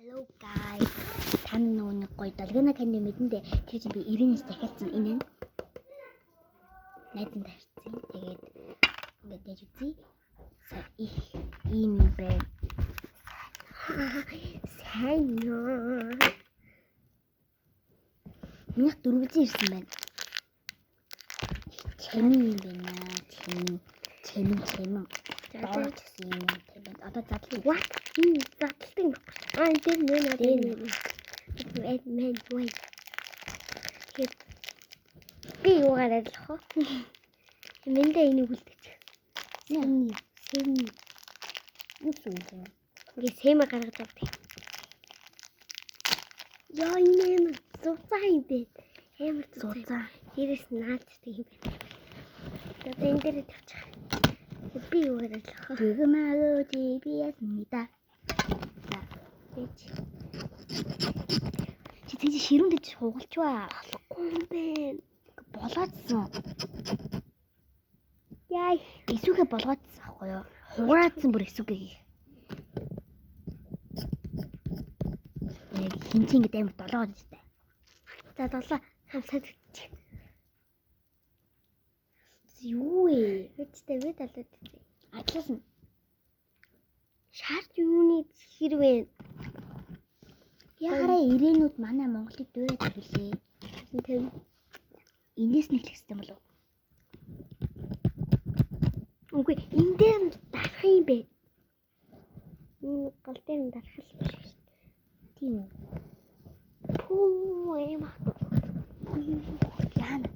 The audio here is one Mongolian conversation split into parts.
Hello guys. Тань нэг гоё долгино тань мэдэндээ тэр чинь би 90-ээс дахиадсан энэ. Найдан тарьсан. Тэгээд ингээд яаж үзье? Их ийм байна. Сайн ёо. Минийх дөрвөлжин ирсэн байна. Чамин юм байна. Чамин. Дооч гэсэн юм байна. Одоо задлаа. What? Задлалтай юм байна. Тэр нэр. Эдмен вай. Би юу гараад л хоо. Мэндэ энийг үлдээч. Сэм. Юу юм. Ингээ сэмэ гаргаж авдаг. Яа энэ зуцаа юм бэ? Амар зуцаа. Хэрэс наадтай юм бэ? Тэгээд энэ дээр тавчих. Би юу гараад л хоо. Гүмэго TBS-입니다. За. Бич. Чи тийж ширүүндэж хугалч ба. Болохгүй юм бэ. Болоодсон. Яа, эсвэгээ болгоодсон аахгүй юу? Хугараадсан бүр эсвэгээ. Яг хинч ингэ амар долоогод штэ. За долоо хамсаад үтчих. Юу вэ? Хэвчтэй вэ далаад үтчих. Атласан. Шарт юуны хэрвээ ягараа ирээнүүд манай Монголыг дүүрээд ирлээ. Тийм. Инээс нэг л хэстэй болов. Үгүй энэ дээр дарах юм бэ? Энэ гал дээр дарах л биш шүү дээ. Тийм үү? Пүү эм. Яна.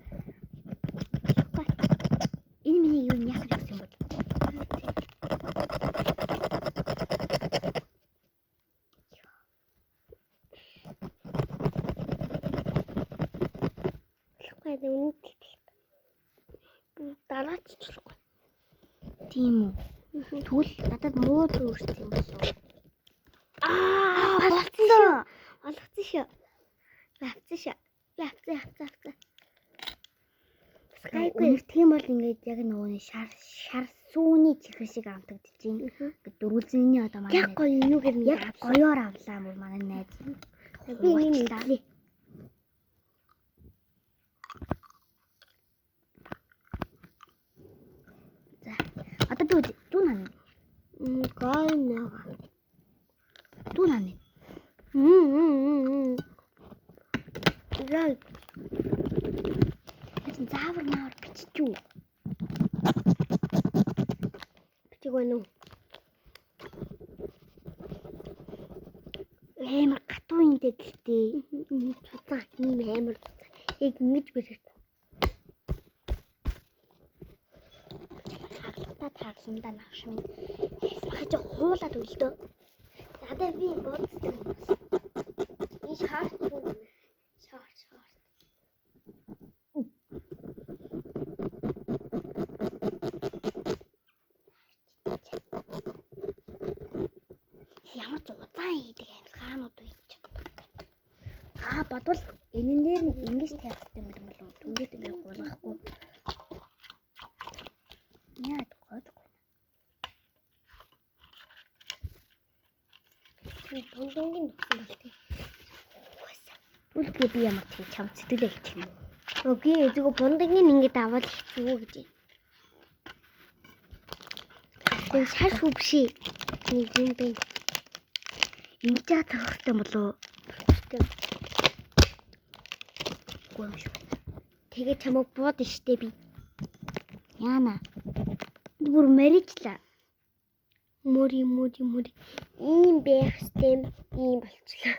Энэ миний юу яах гэсэн бол? Дараачлахгүй. Тийм үү. Тэгвэл надад муу төрсөн юм болов. Болцсон. Олгоцсон шүү. Авцсан. Скайгүй тийм бол ингээд яг нөгөө шар сүүний чихэр шиг амтагдчихээн. Ингээд дөрвөлзний одоо манай. Яг гоё юу гэр яг гоёор авлаа мөр манай найз. Би энэ хэлээ. Одоо би дүүнаа. Гайна. Дүүнаа. Яа. Это заавар маар биччихв. Бичиг байна уу? Амар гатуу юм дээ гэлтэй. Цуцаа ийм амар цуцаа. Яг ингэж бэрэх. Тагландаа навш минь. Хаж хуулаад үлдөө. Надад би бодсон. Би шаарт юм. Шаарт. Ямар зузаан хийдэг юм хаанууд үйч. Бодвол энэн дээр нэг ингэж тавьдаг юм болов. Түнгээд би гулгахгүй. Яа Тонгонгийн нөхцөл болтой. Үлдээ би ямар ч чам сэтгэлээ гэх юм. Окей, зөв бондгийн ингэж аваад хэцүү гэж. Энэ шар сүбши. Нэг юм бэ. Ингэж тавахтай болов. Гомш. Тэгээ чамаг бод штэ би. Яна. Бүр мэрийчлээ. Мөри. Ийм байх стэм ийм болчихлоо.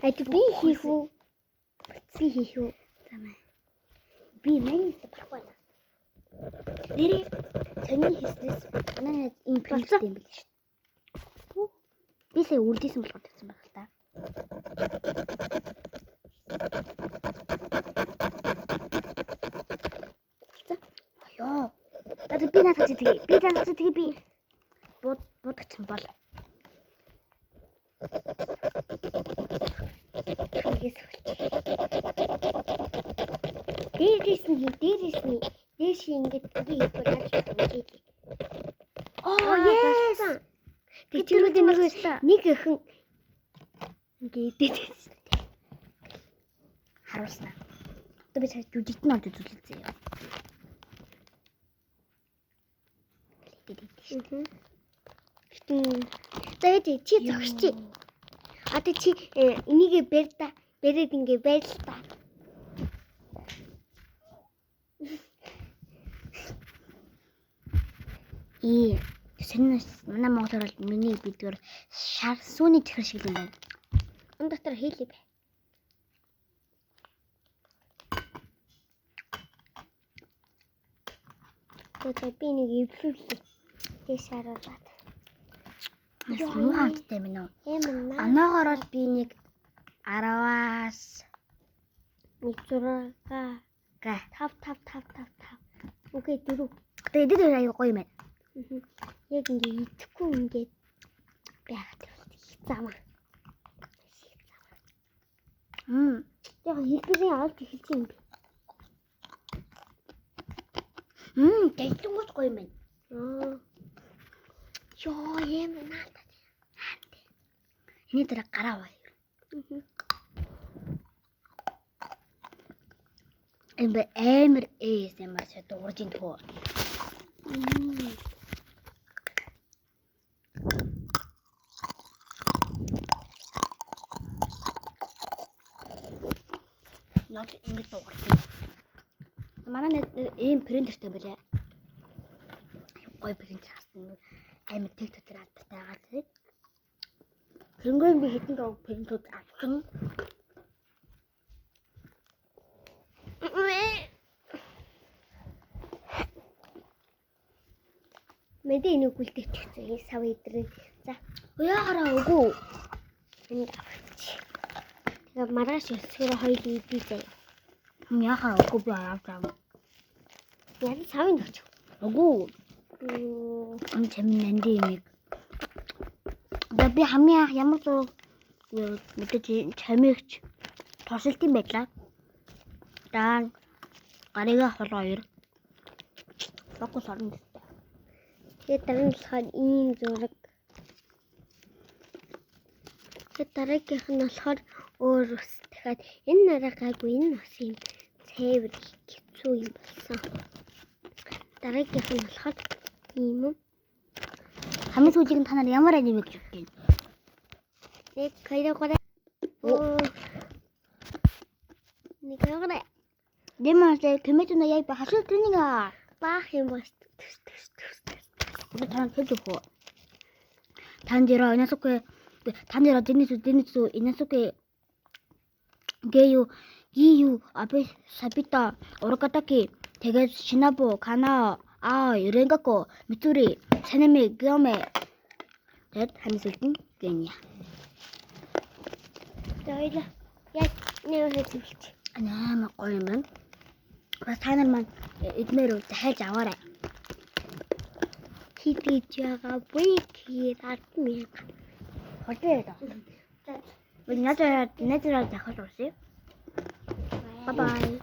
Одоо би хийх үү? Би хийх үү? Замаа. Би манайс барахгүй байна. Нэрээ таны хийснээс манай ийм принцип юм биш шүү. Би сая үрдээсэн болгоод тавьсан байх л та. Ёо. Надад би надад тэгээ би будагч юм бол. Дээрс ингэж би хэлбэлж байна. Оо yes. Тэр нэг өхөн Ингээд идэж. Харуулснаа. Одоо би цааш жүжигтэн орж үзүүлээ заяа. Тэгээд чи зогсчих. Одоо чи энийг бэрээд ингээ байл та. Сэнэс манай Монголоор бол миний бидгээр шар сүүний чихэр шиг юм байна. Он дотор хийлээ бай. Тэгээд би нэг эвлүүлээ. Тэгээ шараад. Юу хаалттай минь үү? Анагаар бол би нэг 10-аас 1 6 5. Окей 4. Тэгээд эдгээр аяа гоё юм байна. Яг ингээ идэхгүй ингээд байгаад замаа. Яг хэлбэрээ авч эхэлж юм би. Дэжлэнгуут гоё юм байна. Ёо юм наадаа. Эний дээр гараа бай. Эмбэ амар ASMR дуурж ин тоо. Нот ингэж дуурж. Манай нэг ийм принтертэй байлаа. Гой принтер хасан. Амар тэг дотор албатай байгаа тийм. Хөнгөн би хэдэн доо принтүүд авсан. Мэдээ энэ үгүүлдэг чинь сав идрээ. За, уяагараа өгөө. Энд авч. Тэгээ маргааш өсгөр хоёул идий заяа. Яхаа өгөө би авч аав. Яг савын өгч. Өгөө. Чамин нанди юм. Да би хамгийн ямар зураг мэдээж чамигч тосолтын байдлаа. Дан гарига холгоо 2. Фокус орно гэдэг. Тэгээд дараа нь болохоор ийм зураг. Тэгээд дараагийнх нь болохоор өөр ус. Тэгэхээр энэ нараа гайгүй энэ бас юм цэвэр хэцүү юм болсон. Дараагийнх нь болохоор ийм юм. Хамгийн сүүлийн та нар ямар анимыг хийж байна? Нэг кайрагаараа. Нэг кайрагаараа. Дэмэсээ комедино яг хашил тренинг баах юм байна. Танаа хэлж өгөө. Танжиро инасуке танжиро дэнэсү инасуке гию апе сабита орокатаки тэгээд шинабу канаа юрэнгако мицури санами гёме тэгээд хамисэлтэн гэнья. Тэгээд яг нэг хэлж. Анаа гоё юм байна. Бас та нар маань эднэр захиалж аваарай. Хийж байгаа бүхий татмыг. Хотлоо. За. Би надад захиалж авсан. Bye bye.